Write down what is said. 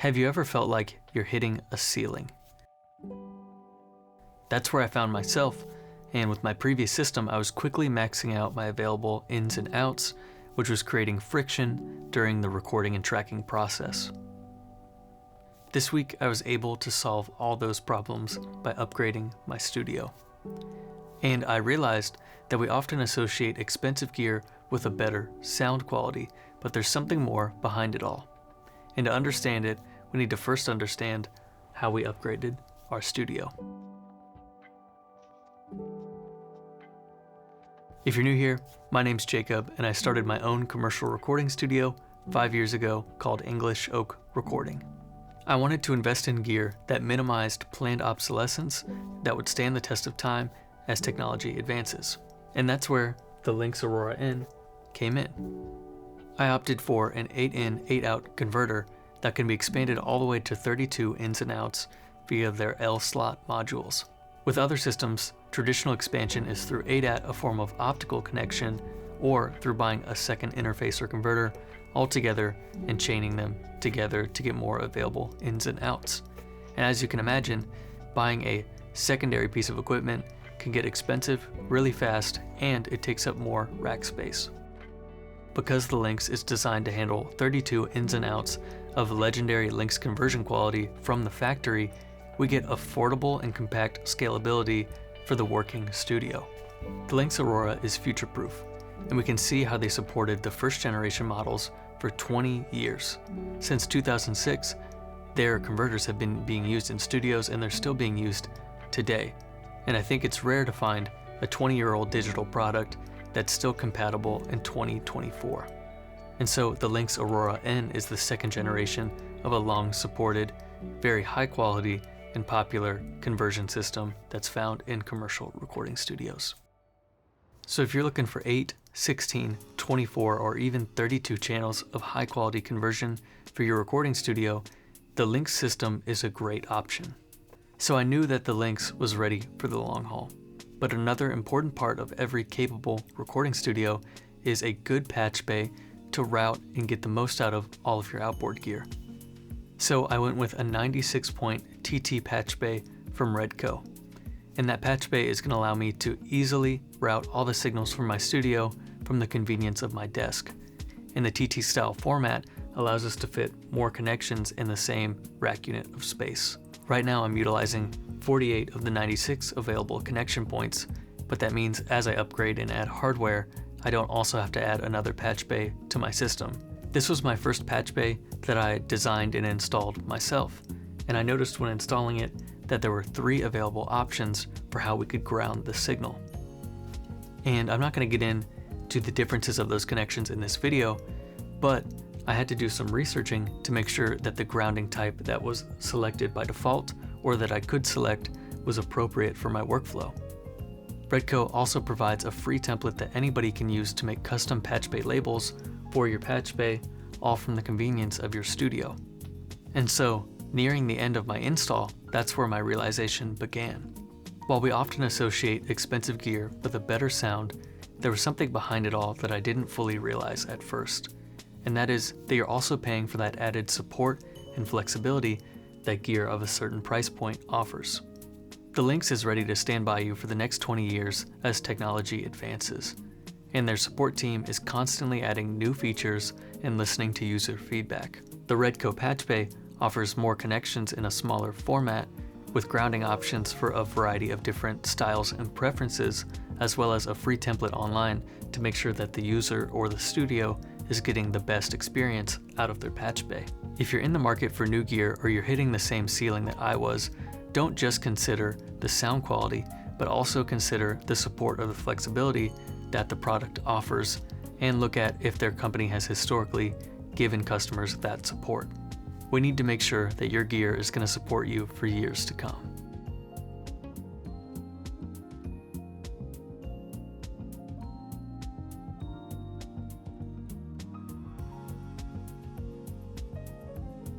Have you ever felt like you're hitting a ceiling? That's where I found myself, and with my previous system, I was quickly maxing out my available ins and outs, which was creating friction during the recording and tracking process. This week, I was able to solve all those problems by upgrading my studio. And I realized that we often associate expensive gear with a better sound quality, but there's something more behind it all. And to understand it, we need to first understand how we upgraded our studio. If you're new here, my name's Jacob, and I started my own commercial recording studio 5 years ago called English Oak Recording. I wanted to invest in gear that minimized planned obsolescence that would stand the test of time as technology advances. And that's where the Lynx Aurora N came in. I opted for an 8-in, 8-out converter that can be expanded all the way to 32 ins and outs via their L-slot modules. With other systems, traditional expansion is through ADAT, a form of optical connection, or through buying a second interface or converter altogether and chaining them together to get more available ins and outs. And as you can imagine, buying a secondary piece of equipment can get expensive really fast, and it takes up more rack space. Because the Lynx is designed to handle 32 ins and outs of legendary Lynx conversion quality from the factory, we get affordable and compact scalability for the working studio. The Lynx Aurora is future-proof, and we can see how they supported the first generation models for 20 years. Since 2006, their converters have been being used in studios, and they're still being used today. And I think it's rare to find a 20-year-old digital product that's still compatible in 2024. And so the Lynx Aurora N is the second generation of a long-supported, very high-quality and popular conversion system that's found in commercial recording studios. So if you're looking for 8, 16, 24, or even 32 channels of high-quality conversion for your recording studio, the Lynx system is a great option. So I knew that the Lynx was ready for the long haul. But another important part of every capable recording studio is a good patch bay to route and get the most out of all of your outboard gear. So I went with a 96-point TT patch bay from Redco. And that patch bay is going to allow me to easily route all the signals from my studio from the convenience of my desk. And the TT style format allows us to fit more connections in the same rack unit of space. Right now I'm utilizing 48 of the 96 available connection points, but that means as I upgrade and add hardware, I don't also have to add another patch bay to my system. This was my first patch bay that I designed and installed myself, and I noticed when installing it that there were 3 available options for how we could ground the signal. And I'm not going to get into the differences of those connections in this video, but I had to do some researching to make sure that the grounding type that was selected by default or that I could select was appropriate for my workflow. Redco also provides a free template that anybody can use to make custom patch bay labels for your patch bay, all from the convenience of your studio. And so, nearing the end of my install, that's where my realization began. While we often associate expensive gear with a better sound, there was something behind it all that I didn't fully realize at first. And that is that you're also paying for that added support and flexibility that gear of a certain price point offers. The Lynx is ready to stand by you for the next 20 years as technology advances, and their support team is constantly adding new features and listening to user feedback. The Redco patch bay offers more connections in a smaller format with grounding options for a variety of different styles and preferences, as well as a free template online to make sure that the user or the studio is getting the best experience out of their patch bay. If you're in the market for new gear or you're hitting the same ceiling that I was, don't just consider the sound quality, but also consider the support or the flexibility that the product offers, and look at if their company has historically given customers that support. We need to make sure that your gear is going to support you for years to come.